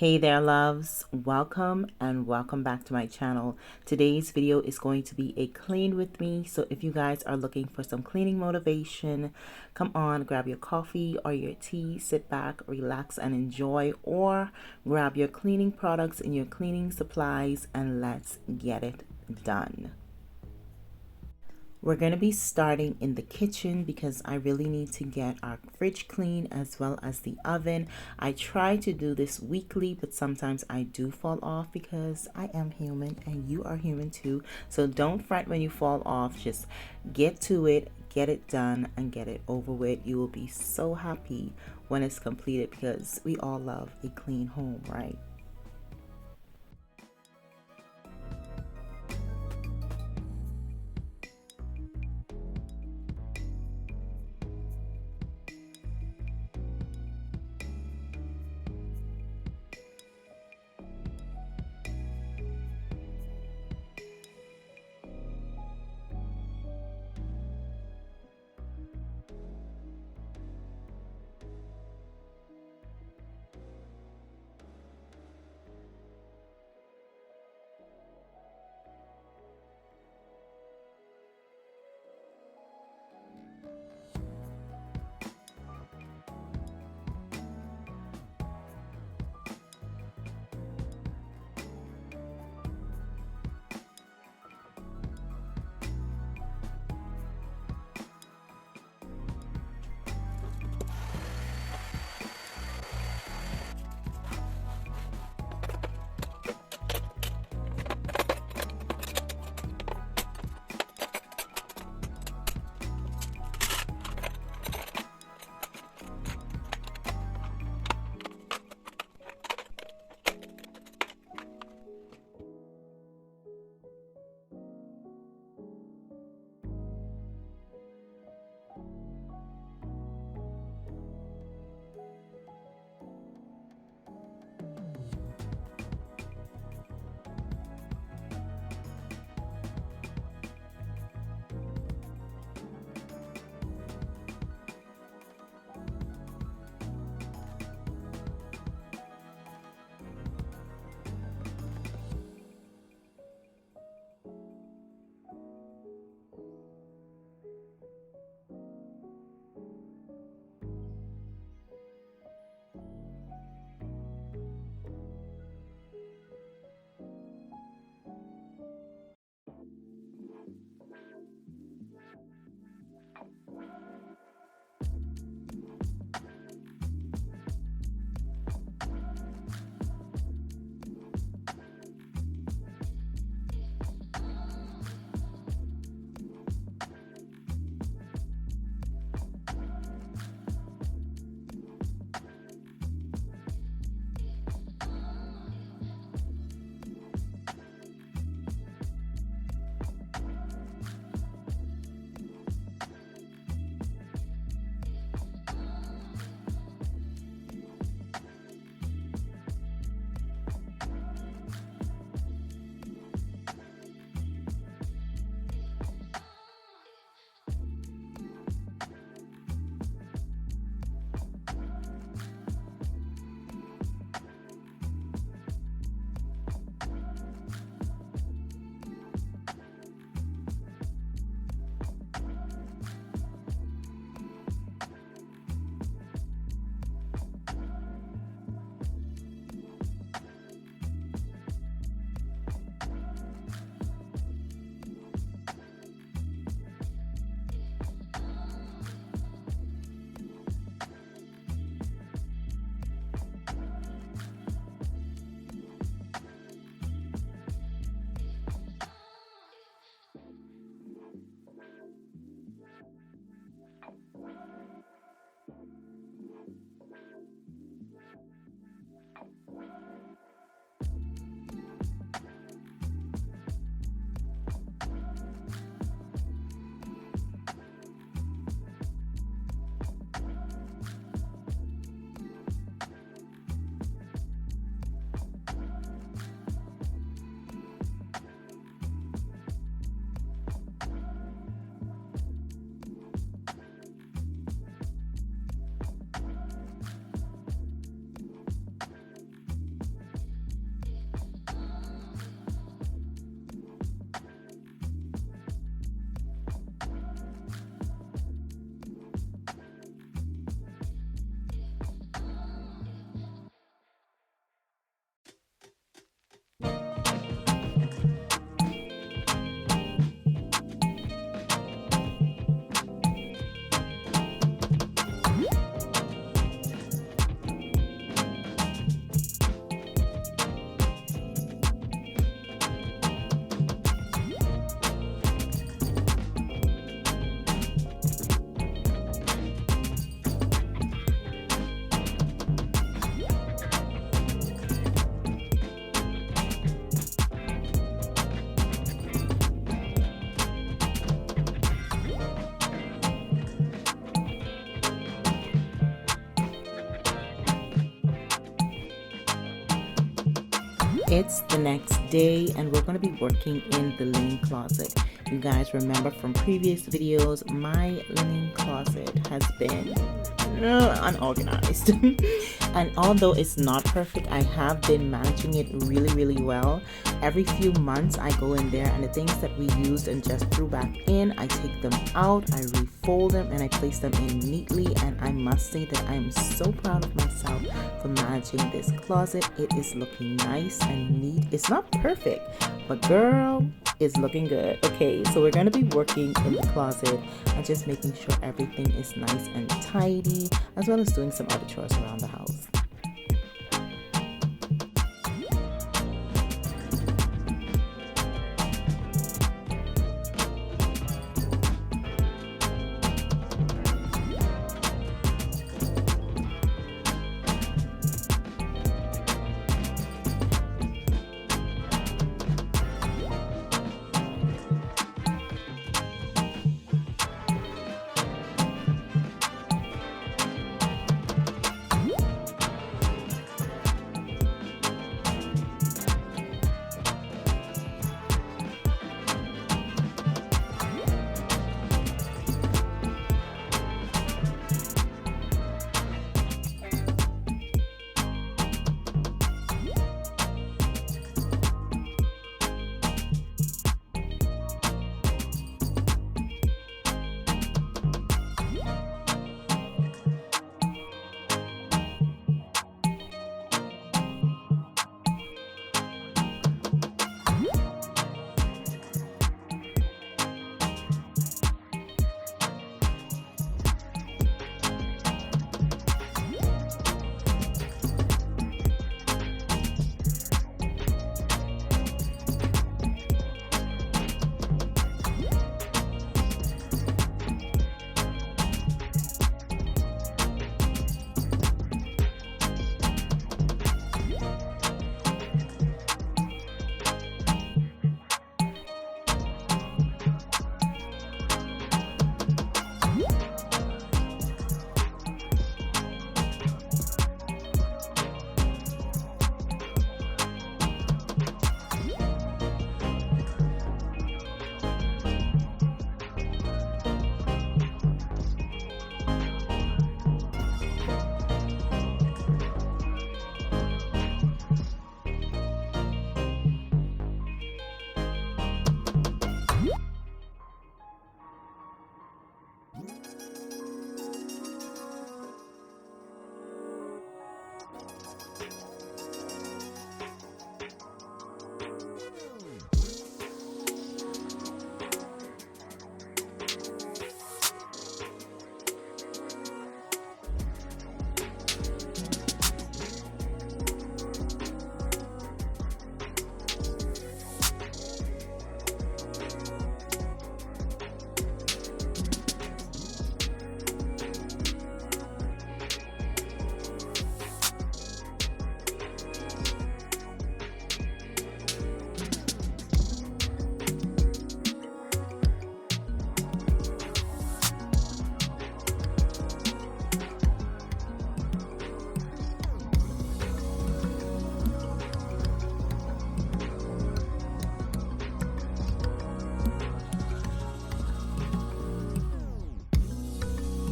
Hey there loves, welcome and welcome back to my channel. Today's video is going to be a clean with me, so if you guys are looking for some cleaning motivation, come on, grab your coffee or your tea, sit back, relax and enjoy, or grab your cleaning products and your cleaning supplies and let's get it done. We're going to be starting in the kitchen because I really need to get our fridge clean as well as the oven. I try to do this weekly, but sometimes I do fall off because I am human and you are human too. So don't fret when you fall off. Just get to it, get it done, and get it over with. You will be so happy when it's completed because we all love a clean home, right? It's the next day and we're going to be working in the linen closet. You guys remember from previous videos, my linen closet has been unorganized. And although it's not perfect, I have been managing it really well. Every few months I go in there and the things that we used and just threw back in, I take them out, I refold them, and I place them in neatly. And I must say that I am so proud of myself for managing this closet. It is looking nice and neat. It's not perfect, but girl, it's looking good. Okay, so we're going to be working in the closet and just making sure everything is nice and tidy, as well as doing some other chores around the house.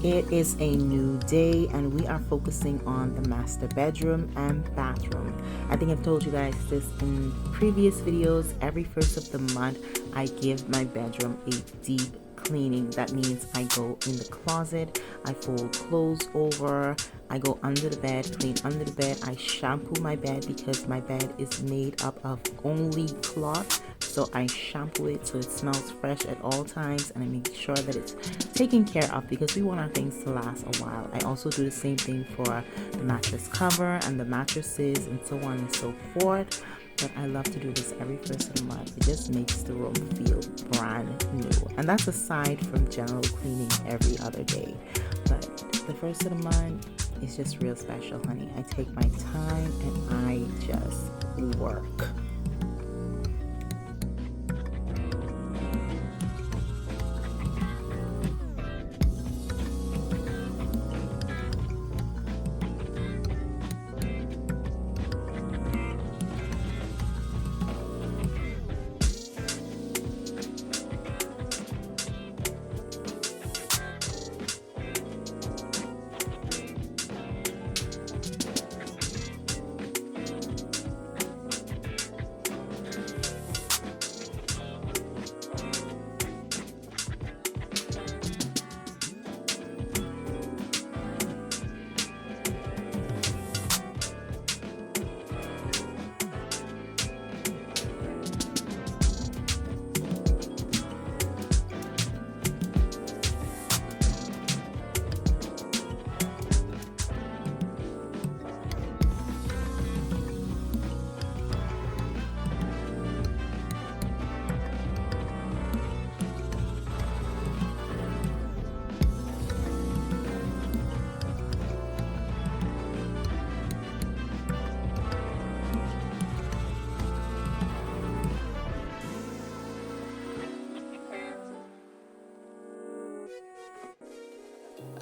It is a new day and we are focusing on the master bedroom and bathroom. I think I've told you guys this in previous videos. Every first of the month, I give my bedroom a deep cleaning. That means I go in the closet, I fold clothes over, I go under the bed, clean under the bed, I shampoo my bed because my bed is made up of only cloth. So I shampoo it so it smells fresh at all times, and I make sure that it's taken care of because we want our things to last a while. I also do the same thing for the mattress cover and the mattresses and so on and so forth. But I love to do this every first of the month. It just makes the room feel brand new. And that's aside from general cleaning every other day. But the first of the month is just real special, honey. I take my time and I just work.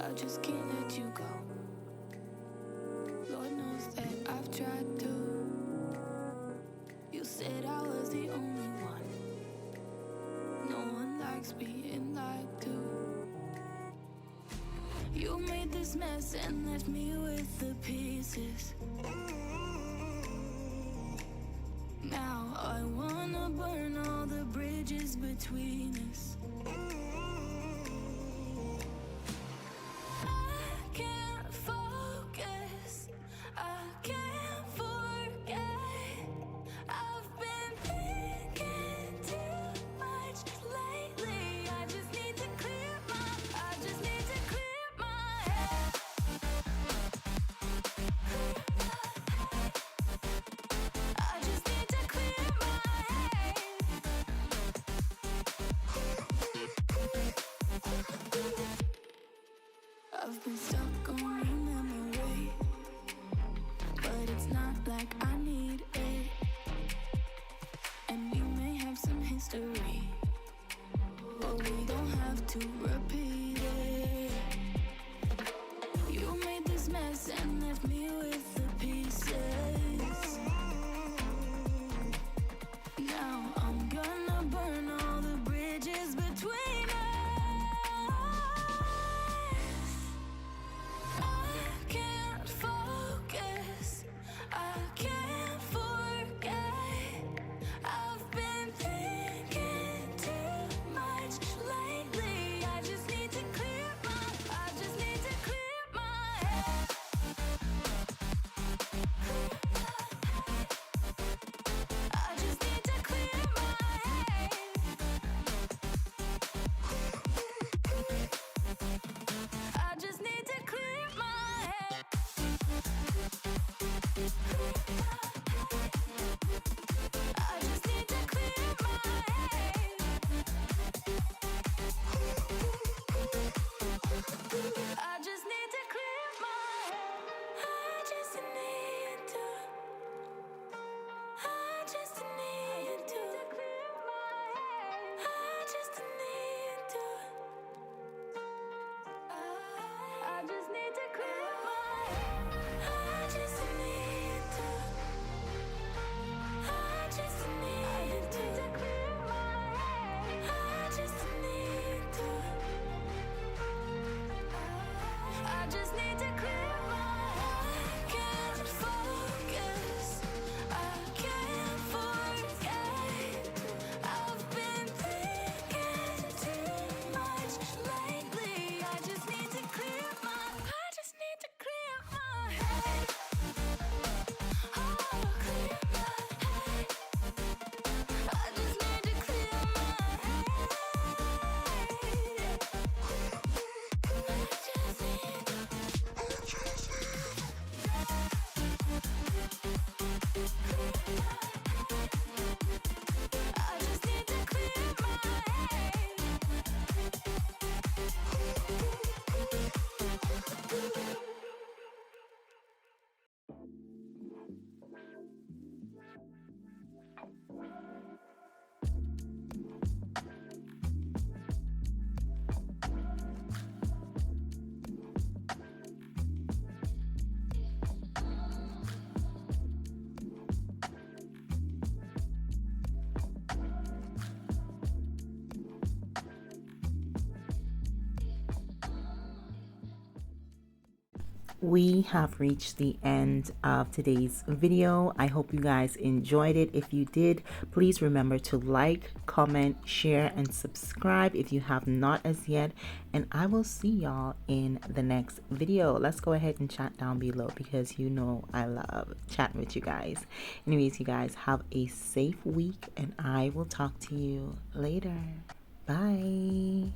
I just can't let you go. Lord knows that I've tried to. You said I was the only one. No one likes being lied to. You made this mess and left me with the pieces. Now I wanna burn all the bridges between us. I can't focus, I can't forget. I've been thinking too much lately. I just need to clear my head. I just need to clear my head. I've been stuck on your memory, but it's not like I need it. And we may have some history, but we don't have to repeat it. You made this mess and left me with the pieces. Now I'm gonna burn all the bridges between us. I can't focus, I can't forget. I've been thinking too much lately. I just need to clear my head. I just need to clear my head. I just need to clear my head. I just need to clear my head. I just need to clear my head. I just need to. I just need to clear my head. I just need to. I just need to clear my head. I just need to. I just need to clear my head. I just need to. I just need to clear my head. I can't focus, I can't forget. I've been thinking too much lately. I just need to clear my head. Oh, clear my head. I just need to clear my head. I just need to clear my head. We have reached the end of today's video. I hope you guys enjoyed it. If you did, please remember to like, comment, share, and subscribe if you have not as yet. And I will see y'all in the next video. Let's go ahead and chat down below because you know I love chatting with you guys. Anyways, you guys have a safe week and I will talk to you later. Bye.